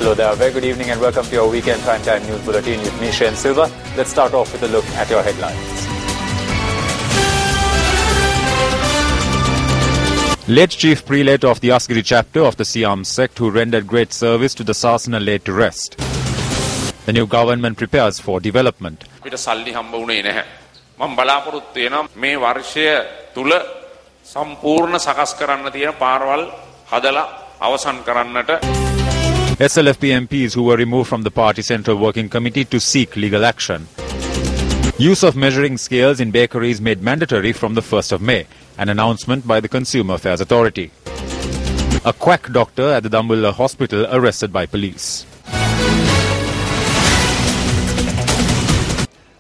Hello there, very good evening and welcome to your weekend primetime news bulletin with me, Shane Silva. Let's start off with a look at your headlines. Late Chief Prelate of the Asgiri chapter of the Siam sect who rendered great service to the Sasana laid to rest. The new government prepares for development. SLFP MPs who were removed from the party central working committee to seek legal action. Use of measuring scales in bakeries made mandatory from the 1st of May, an announcement by the Consumer Affairs Authority. A quack doctor at the Dambulla hospital arrested by police.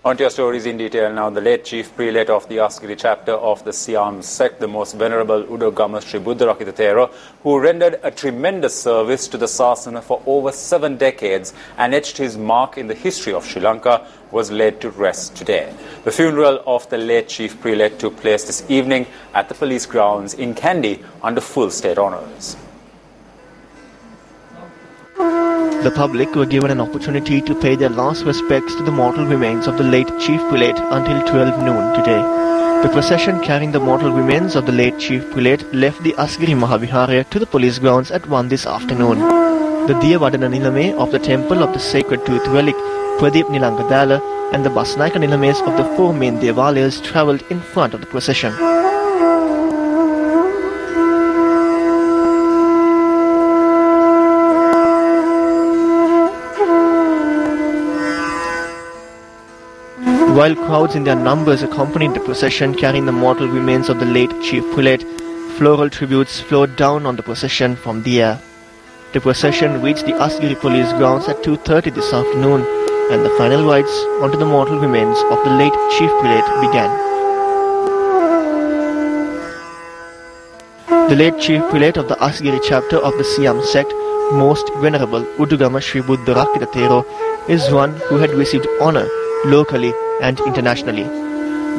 On to your stories in detail now. The late Chief Prelate of the Asgiri chapter of the Siam sect, the most venerable Udogama Sri Buddharakita Thero, who rendered a tremendous service to the Sasana for over 7 decades and etched his mark in the history of Sri Lanka, was laid to rest today. The funeral of the late Chief Prelate took place this evening at the police grounds in Kandy under full state honours. The public were given an opportunity to pay their last respects to the mortal remains of the late Chief Prelate until 12 noon today. The procession carrying the mortal remains of the late Chief Prelate left the Asgiri Mahaviharaya to the police grounds at 1 this afternoon. The Diyavadana Nilame of the Temple of the Sacred Tooth Relic, Pradeep Nilangadala, and the Basnaika Nilames of the 4 main Devalayas travelled in front of the procession. While crowds in their numbers accompanied the procession carrying the mortal remains of the late Chief Prelate, floral tributes flowed down on the procession from the air. The procession reached the Asgiri police grounds at 2:30 this afternoon, and the final rites onto the mortal remains of the late Chief Prelate began. The late Chief Prelate of the Asgiri chapter of the Siam sect, Most Venerable Udugama Sri Buddharakita Thero, is one who had received honour locally and internationally.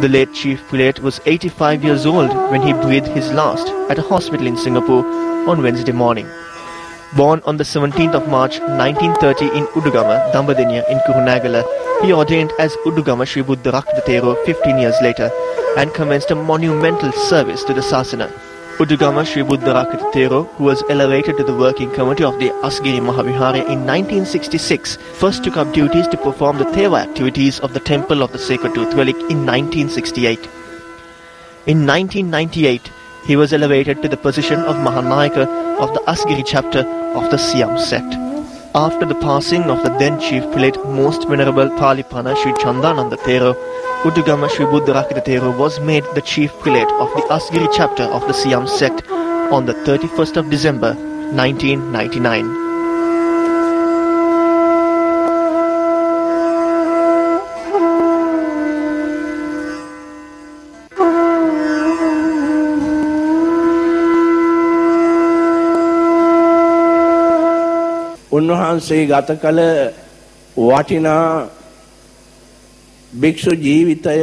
The late Chief Prelate was 85 years old when he breathed his last at a hospital in Singapore on Wednesday morning. Born on the 17th of March 1930 in Udugama, Dambadeniya in Kurunagala, he ordained as Udugama Sri Buddharakita Thero 15 years later and commenced a monumental service to the Sasana. Udugama Sri Buddharakita Thero, who was elevated to the working committee of the Asgiri Mahaviharaya in 1966, first took up duties to perform the Theva activities of the Temple of the Sacred Tooth Relic in 1968. In 1998, he was elevated to the position of Mahanayaka of the Asgiri chapter of the Siam sect. After the passing of the then Chief Prelate, Most Venerable Palipana Sri Chandananda Thero, Udugama Sri Buddharakita Thero was made the Chief Prelate of the Asgiri chapter of the Siam sect on the 31st of December 1999. උන්වහන්සේ ගත කළ වටිනා භික්ෂු ජීවිතය.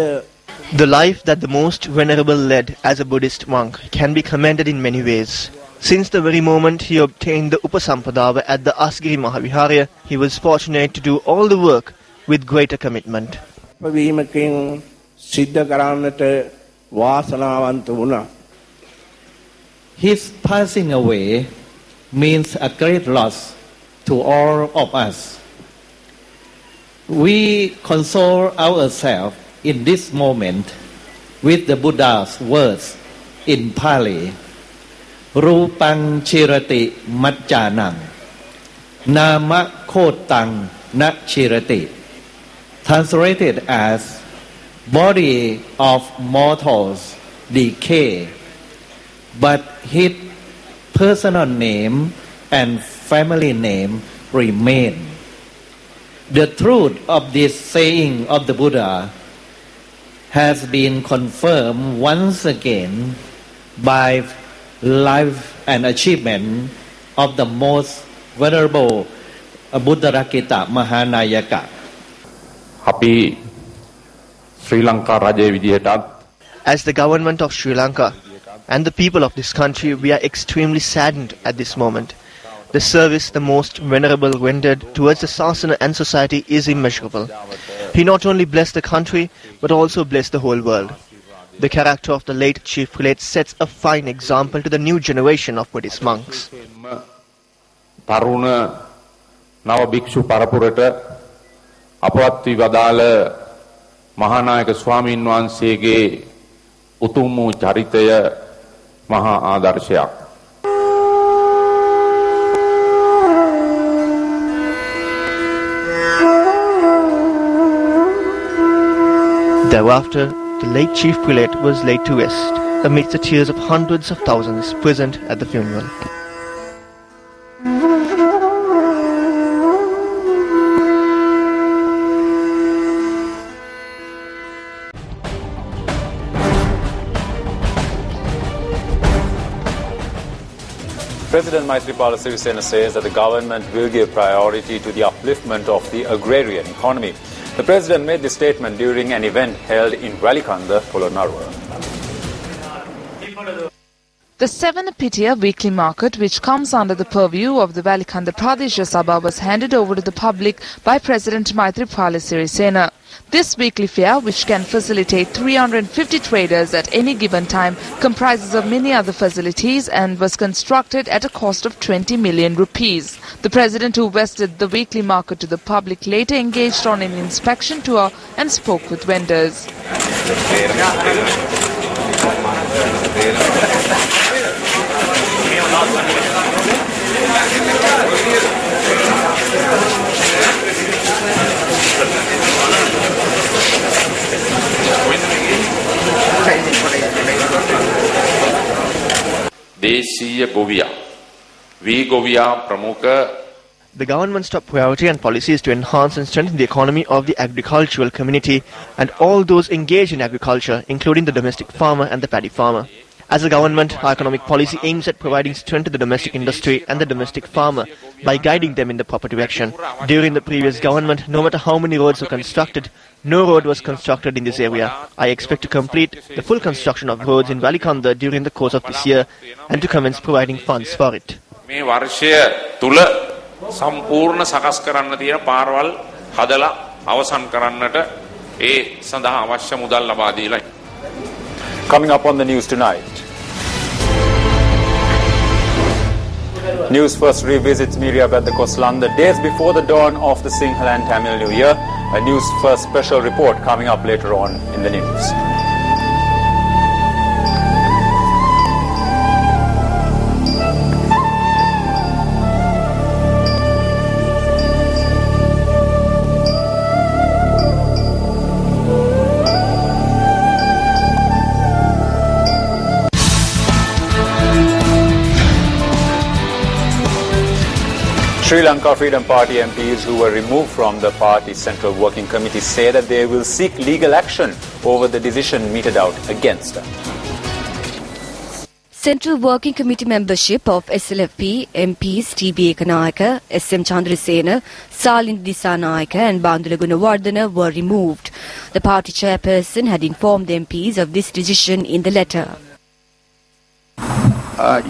The life that the Most Venerable led as a Buddhist monk can be commended in many ways. Since the very moment he obtained the Upasampadava at the Asgiri Mahaviharaya, he was fortunate to do all the work with greater commitment. වීමකින් සිද්ධ කරන්නට වාසනාවන්ත වුණා. His passing away means a great loss to all of us. We console ourselves in this moment with the Buddha's words in Pali, Rupang Chirati Majjanang, Nama Kotang Na Chirati, translated as body of mortals decay, but his personal name and family name remain. The truth of this saying of the Buddha has been confirmed once again by life and achievement of the most venerable Buddharakita Mahanayaka. අපි ශ්‍රී ලංකා රජයේ විදිහටත් As the government of Sri Lanka and the people of this country, we are extremely saddened at this moment. The service the most venerable rendered towards the Sasana and society is immeasurable. He not only blessed the country, but also blessed the whole world. The character of the late Chief Prelate sets a fine example to the new generation of Buddhist monks. තරුණ නව භික්ෂු පරපුරට අපවත් වී වදාළ මහානායක ස්වාමීන් වහන්සේගේ උතුම් වූ චරිතය මහා ආදර්ශයක්. Thereafter, the late Chief Prelate was laid to rest amidst the tears of hundreds of thousands present at the funeral. President Maithripala Sirisena says that the government will give priority to the upliftment of the agrarian economy. The president made this statement during an event held in Valikanda, Polonnaruwa. The Sevanapitiya weekly market, which comes under the purview of the Valikanda Pradesha Sabha, was handed over to the public by President Maithripala Sirisena. This weekly fair, which can facilitate 350 traders at any given time, comprises of many other facilities and was constructed at a cost of 20 million rupees. The president, who vested the weekly market to the public, later engaged on an inspection tour and spoke with vendors. The government's top priority and policy is to enhance and strengthen the economy of the agricultural community and all those engaged in agriculture, including the domestic farmer and the paddy farmer. As a government, our economic policy aims at providing strength to the domestic industry and the domestic farmer by guiding them in the proper direction. During the previous government, no matter how many roads were constructed, no road was constructed in this area. I expect to complete the full construction of roads in Valikanda during the course of this year and to commence providing funds for it. සම්පූර්ණ සකස් කරන්න තියෙන පාරවල් හදලා අවසන් කරන්නට ඒ සඳහා අවශ්‍ය මුදල් ලබා දීලා. Coming up on the news tonight. Newsfirst revisits Miriabad the Koslanda days before the dawn of the Sinhala and Tamil New Year. A Newsfirst special report coming up later on in the news. Sri Lanka Freedom Party MPs who were removed from the party's Central Working Committee say that they will seek legal action over the decision meted out against them. Central Working Committee membership of SLFP MPs TB Ekanayaka, SM Chandrasena, Salin Disanayaka and Bandula Gunawardana were removed. The party chairperson had informed the MPs of this decision in the letter. I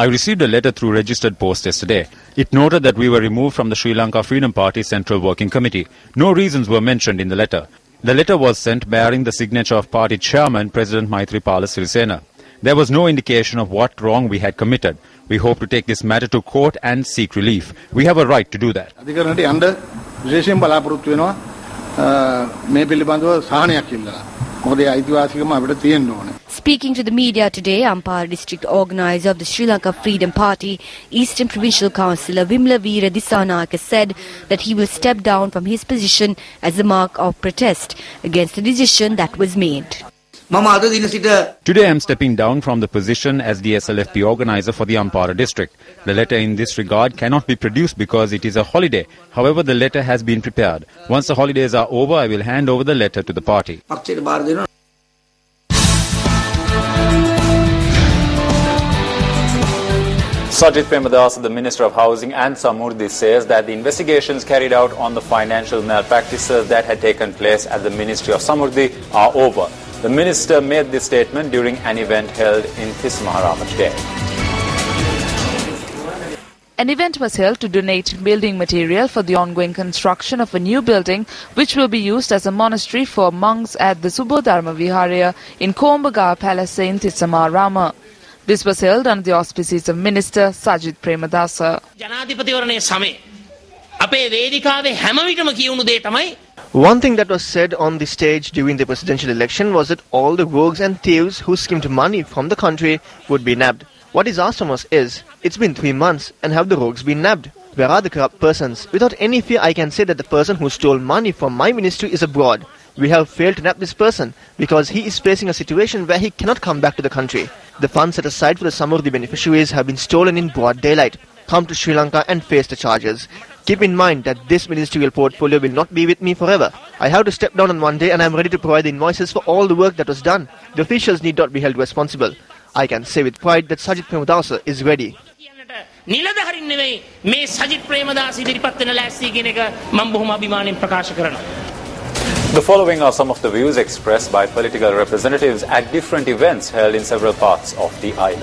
received a letter through registered post yesterday. It noted that we were removed from the Sri Lanka Freedom Party Central Working Committee. No reasons were mentioned in the letter. The letter was sent bearing the signature of party chairman President Maithripala Sirisena. There was no indication of what wrong we had committed. We hope to take this matter to court and seek relief. We have a right to do that. Speaking to the media today, Ampara district organizer of the Sri Lanka Freedom Party, Eastern Provincial Councillor Vimla Veera Disanayaka said that he will step down from his position as a mark of protest against the decision that was made. Today I am stepping down from the position as the SLFP organizer for the Ampara district. The letter in this regard cannot be produced because it is a holiday. However, the letter has been prepared. Once the holidays are over, I will hand over the letter to the party. Sajid Premadasa, the Minister of Housing and Samurdhi, says that the investigations carried out on the financial malpractices that had taken place at the Ministry of Samurdhi are over. The minister made this statement during an event held in Tismaharama today. An event was held to donate building material for the ongoing construction of a new building which will be used as a monastery for monks at the Subodharma Viharaya in Kombaga Palace in Tismaharama. This was held under the auspices of Minister Sajid Premadasa. One thing that was said on the stage during the presidential election was that all the rogues and thieves who skimmed money from the country would be nabbed. What is asked from us is, it's been 3 months and have the rogues been nabbed? Where are the corrupt persons? Without any fear, I can say that the person who stole money from my ministry is abroad. We have failed to nab this person because he is facing a situation where he cannot come back to the country. The funds set aside for the sum of the beneficiaries have been stolen in broad daylight. Come to Sri Lanka and face the charges. Keep in mind that this ministerial portfolio will not be with me forever. I have to step down on one day and I am ready to provide the invoices for all the work that was done. The officials need not be held responsible. I can say with pride that Sajid Premadasa is ready. The following are some of the views expressed by political representatives at different events held in several parts of the island.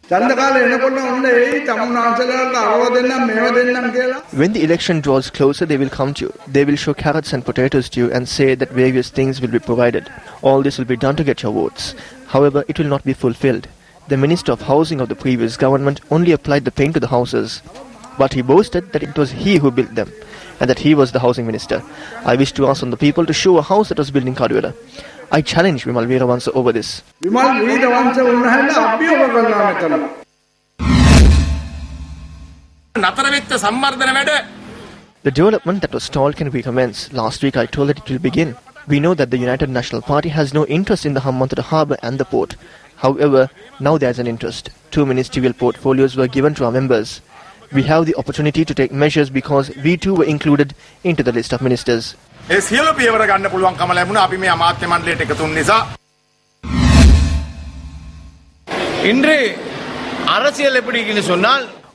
When the election draws closer, they will come to you. They will show carrots and potatoes to you and say that various things will be provided. All this will be done to get your votes. However, it will not be fulfilled. The Minister of Housing of the previous government only applied the paint to the houses. But he boasted that it was he who built them and that he was the housing minister. I wish to ask on the people to show a house that was built in Kaduyada. I challenge Vimal Veerawansa over this. The development that was stalled can recommence. Last week I told that it will begin. We know that the United National Party has no interest in the Hambantota harbour and the port. However, now there is an interest. 2 ministerial portfolios were given to our members. We have the opportunity to take measures because we too were included into the list of ministers.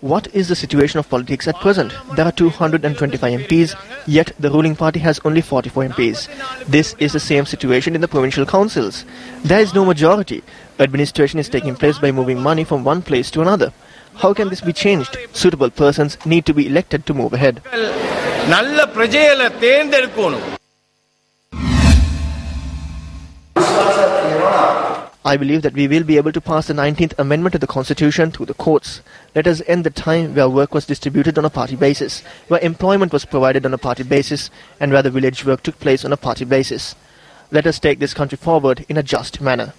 What is the situation of politics at present? There are 225 MPs, yet the ruling party has only 44 MPs. This is the same situation in the provincial councils. There is no majority. Administration is taking place by moving money from one place to another. How can this be changed? Suitable persons need to be elected to move ahead. I believe that we will be able to pass the 19th Amendment to the Constitution through the courts. Let us end the time where work was distributed on a party basis, where employment was provided on a party basis, and where the village work took place on a party basis. Let us take this country forward in a just manner.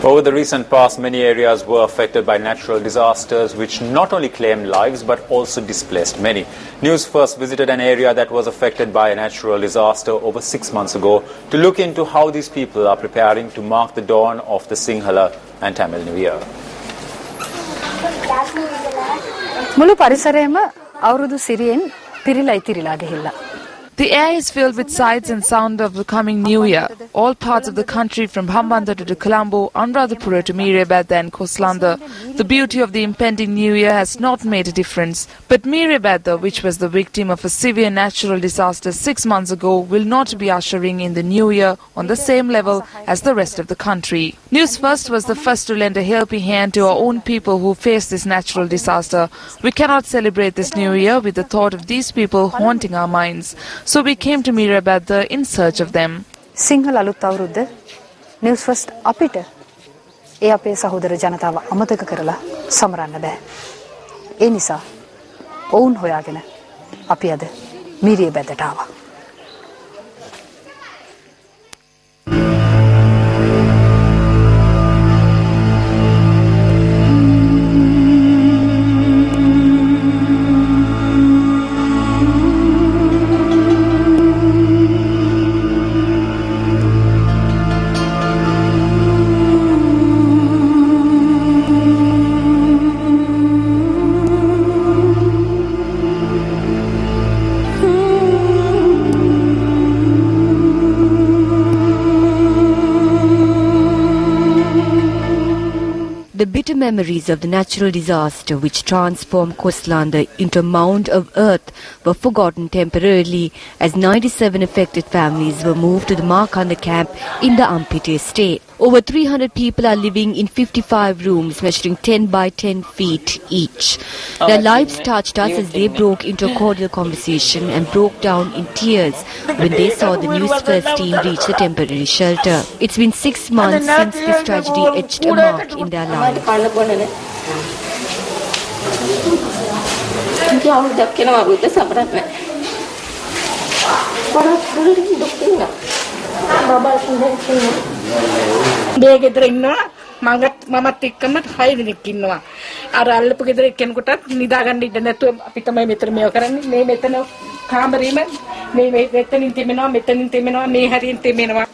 Over the recent past, many areas were affected by natural disasters which not only claimed lives but also displaced many. Newsfirst visited an area that was affected by a natural disaster over 6 months ago to look into how these people are preparing to mark the dawn of the Sinhala and Tamil New Year. මුළු පරිසරයම අවුරුදු සිරියෙන් පිරීලා ඉතිරිලා ගිහිල්ලා. The air is filled with sights and sound of the coming New Year. All parts of the country from Hambantota to Colombo, Anuradhapura to Meerabad and Koslanda. The beauty of the impending New Year has not made a difference. But Meerabad, which was the victim of a severe natural disaster 6 months ago, will not be ushering in the New Year on the same level as the rest of the country. Newsfirst was the first to lend a helping hand to our own people who faced this natural disaster. We cannot celebrate this New Year with the thought of these people haunting our minds. So we came to Meerabad in search of them. Sinhala අලුත් අවුරුද්ද Newsfirst අපිට ඒ අපේ සහෝදර ජනතාව අමතක කරලා සමරන්න බෑ. ඒ නිසා ඔවුන් හොයාගෙන අපි අද Meerabadට ආවා. bitter memories of the natural disaster which transformed Koslanda into a mound of earth were forgotten temporarily as 97 affected families were moved to the Markanda camp in the Ampite state. Over 300 people are living in 55 rooms measuring 10 by 10 feet each. Their lives touched us as they broke into a cordial conversation and broke down in tears when they saw the Newsfirst team reach the temporary shelter. It's been 6 months since this tragedy etched a mark in their lives. මමත් එක්කම 6 දිනක් ඉන්නවා. අර අල්ලපු ගෙදර එක්කෙනෙකුටත් නිදාගන්න ඉන්න නැතුව අපි තමයි මෙතන මේව කරන්නේ. මේ මෙතන කාමරේම මේ මෙතනින් තෙමෙනවා මේ හරියෙන් තෙමෙනවා.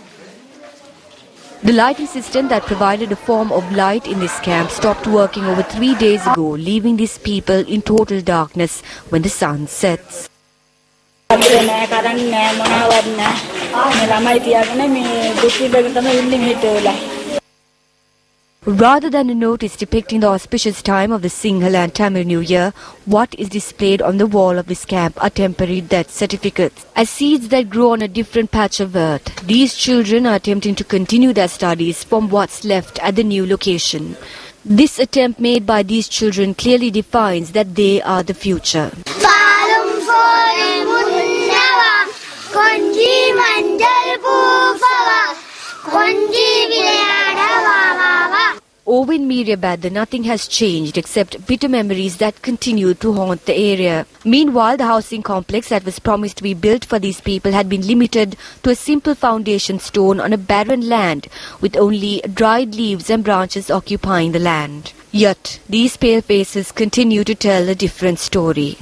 The lighting system that provided a form of light in this camp stopped working over 3 days ago, leaving these people in total darkness when the sun sets. Rather than a notice depicting the auspicious time of the Sinhala and Tamil New Year, what is displayed on the wall of this camp are temporary death certificates. As seeds that grow on a different patch of earth, these children are attempting to continue their studies from what's left at the new location. This attempt made by these children clearly defines that they are the future. Over in Miriabad, nothing has changed except bitter memories that continue to haunt the area. Meanwhile, the housing complex that was promised to be built for these people had been limited to a simple foundation stone on a barren land with only dried leaves and branches occupying the land. Yet, these pale faces continue to tell a different story.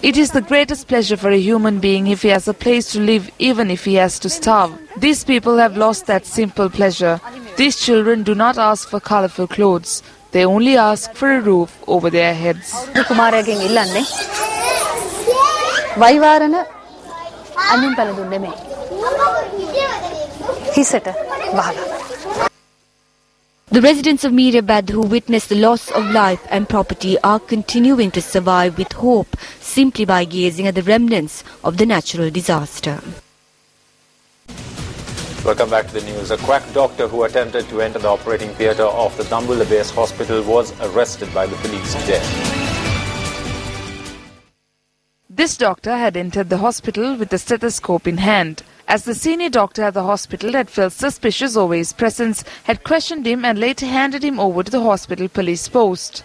It is the greatest pleasure for a human being if he has a place to live, even if he has to starve. These people have lost that simple pleasure. These children do not ask for colorful clothes. They only ask for a roof over their heads. The residents of Miriabad who witnessed the loss of life and property are continuing to survive with hope simply by gazing at the remnants of the natural disaster. Welcome back to the news. A quack doctor who attempted to enter the operating theatre of the Dambulla-based hospital was arrested by the police today. This doctor had entered the hospital with a stethoscope in hand. As the senior doctor at the hospital had felt suspicious over his presence, had questioned him and later handed him over to the hospital police post.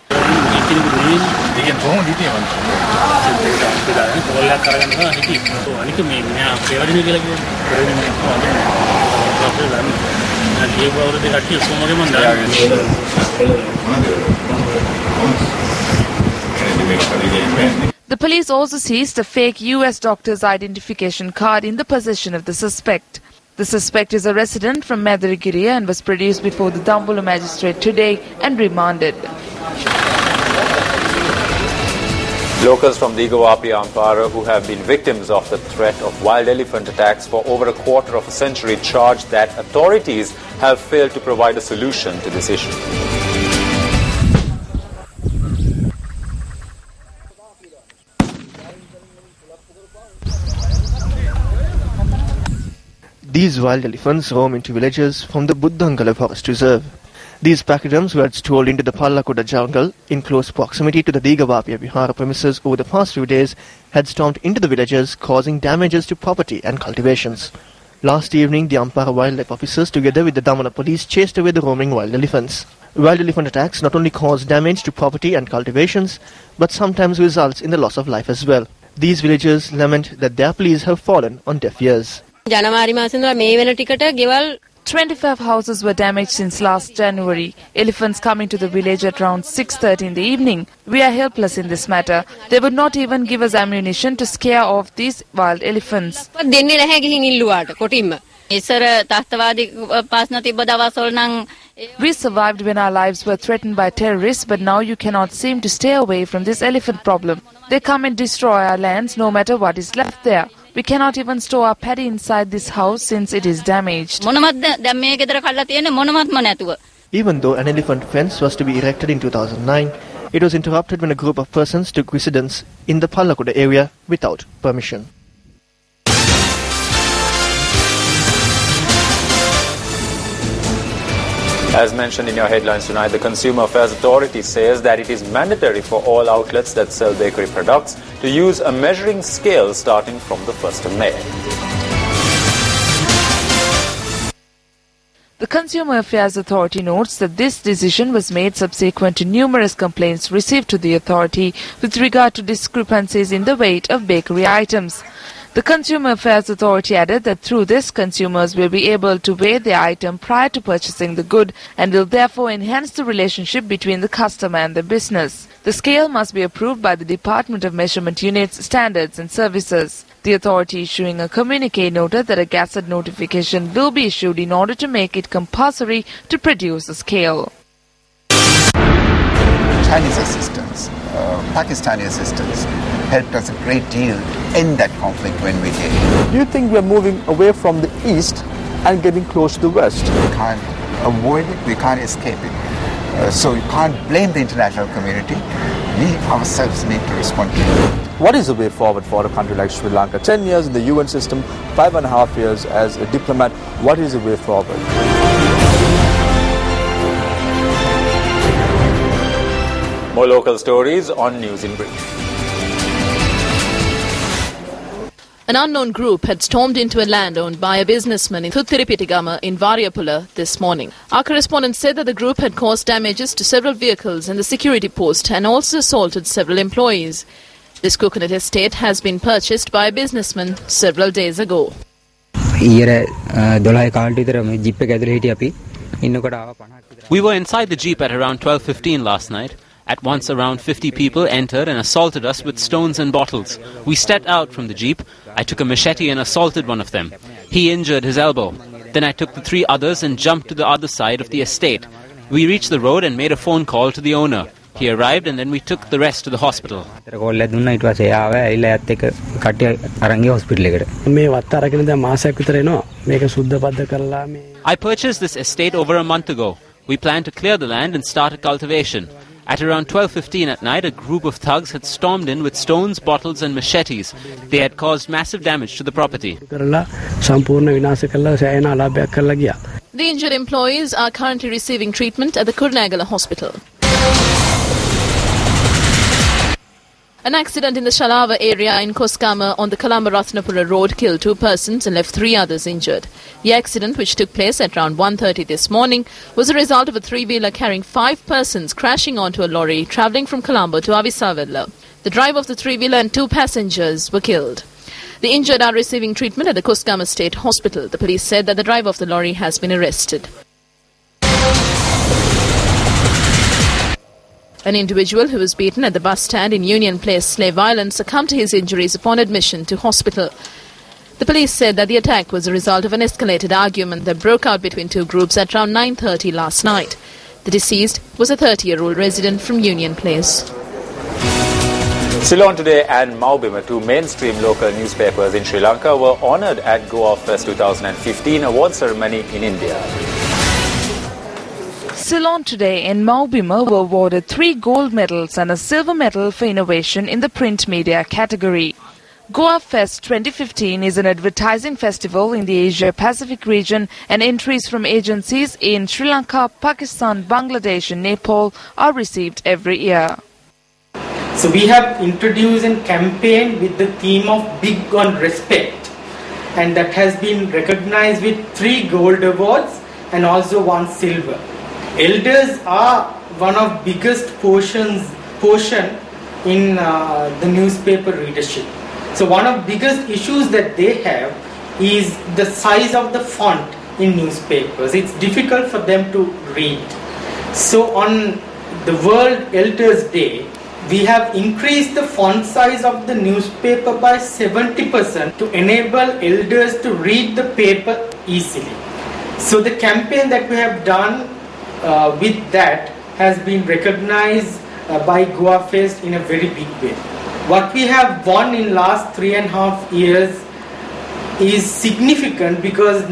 The police also seized a fake US doctor's identification card in the possession of the suspect. The suspect is a resident from Madaragiri and was produced before the Dambulla magistrate today and remanded. Locals from Digawapi Ampara who have been victims of the threat of wild elephant attacks for over a quarter of a century charge that authorities have failed to provide a solution to this issue. These wild elephants roam into villages from the Buddhangala Forest Reserve. These pachyderms who had strolled into the Pallakuda jungle in close proximity to the Digawapia Vihara premises over the past few days had stormed into the villages, causing damages to property and cultivations. Last evening, the Ampara wildlife officers together with the Damana police chased away the roaming wild elephants. Wild elephant attacks not only cause damage to property and cultivations, but sometimes results in the loss of life as well. These villagers lament that their pleas have fallen on deaf ears. 25 houses were damaged since last January. Elephants come into the village at around 6:30 in the evening. We are helpless in this matter. They would not even give us ammunition to scare off these wild elephants. We survived when our lives were threatened by terrorists, but now you cannot seem to stay away from this elephant problem. They come and destroy our lands no matter what is left there. We cannot even store our paddy inside this house since it is damaged. Even though an elephant fence was to be erected in 2009, it was interrupted when a group of persons took residence in the Pallakuda area without permission. As mentioned in your headlines tonight, the Consumer Affairs Authority says that it is mandatory for all outlets that sell bakery products to use a measuring scale starting from the 1st of May. The Consumer Affairs Authority notes that this decision was made subsequent to numerous complaints received to the authority with regard to discrepancies in the weight of bakery items. The Consumer Affairs Authority added that through this, consumers will be able to weigh their item prior to purchasing the good and will therefore enhance the relationship between the customer and the business. The scale must be approved by the Department of Measurement Units, Standards and Services. The authority issuing a communique noted that a gazette notification will be issued in order to make it compulsory to produce a scale. Chinese assistance, Pakistani assistance helped us a great deal in that conflict when we did. Do you think we are moving away from the east and getting close to the west? We can't avoid it, we can't escape it. So you can't blame the international community. We ourselves need to respond to it. What is the way forward for a country like Sri Lanka? 10 years in the UN system, 5.5 years as a diplomat. What is the way forward? More local stories on News in Brief. An unknown group had stormed into a land owned by a businessman in Thuthiripitigama in Variapula this morning. Our correspondent said that the group had caused damages to several vehicles and the security post and also assaulted several employees. This coconut estate has been purchased by a businessman several days ago. We were inside the jeep at around 12:15 last night. At once, around 50 people entered and assaulted us with stones and bottles. We stepped out from the jeep. I took a machete and assaulted one of them. He injured his elbow. Then I took the 3 others and jumped to the other side of the estate. We reached the road and made a phone call to the owner. He arrived and then we took the rest to the hospital. I purchased this estate over a month ago. We plan to clear the land and start a cultivation. At around 12:15 at night, a group of thugs had stormed in with stones, bottles and machetes. They had caused massive damage to the property. The injured employees are currently receiving treatment at the Kurunegala hospital. An accident in the Shalava area in Koskama on the Kalamba-Ratnapura road killed 2 persons and left 3 others injured. The accident, which took place at around 1:30 this morning, was a result of a 3-wheeler carrying 5 persons crashing onto a lorry travelling from Colombo to Avisavella. The driver of the 3-wheeler and 2 passengers were killed. The injured are receiving treatment at the Koskama State Hospital. The police said that the driver of the lorry has been arrested. An individual who was beaten at the bus stand in Union Place, Slave Island, succumbed to his injuries upon admission to hospital. The police said that the attack was a result of an escalated argument that broke out between 2 groups at around 9:30 last night. The deceased was a 30-year-old resident from Union Place. Ceylon Today and Maubima, 2 mainstream local newspapers in Sri Lanka, were honoured at Goa Fest 2015 award ceremony in India. Ceylon Today and Maubima were awarded 3 gold medals and a silver medal for innovation in the print media category. Goa Fest 2015 is an advertising festival in the Asia-Pacific region, and entries from agencies in Sri Lanka, Pakistan, Bangladesh and Nepal are received every year. So we have introduced a campaign with the theme of Big on Respect, and that has been recognized with 3 gold awards and also 1 silver. Elders are one of biggest portion in the newspaper readership. So one of biggest issues that they have is the size of the font in newspapers. It's difficult for them to read. So on the World Elders Day, we have increased the font size of the newspaper by 70% to enable elders to read the paper easily. So the campaign that we have done with that has been recognized by Goa Fest in a very big way. What we have won in last 3.5 years is significant because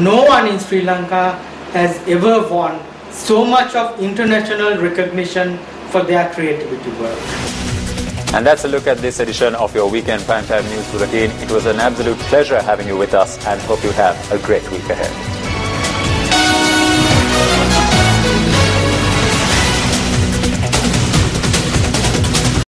no one in Sri Lanka has ever won so much of international recognition for their creativity work. And that's a look at this edition of your Weekend Primetime News Bulletin. It was an absolute pleasure having you with us and hope you have a great week ahead.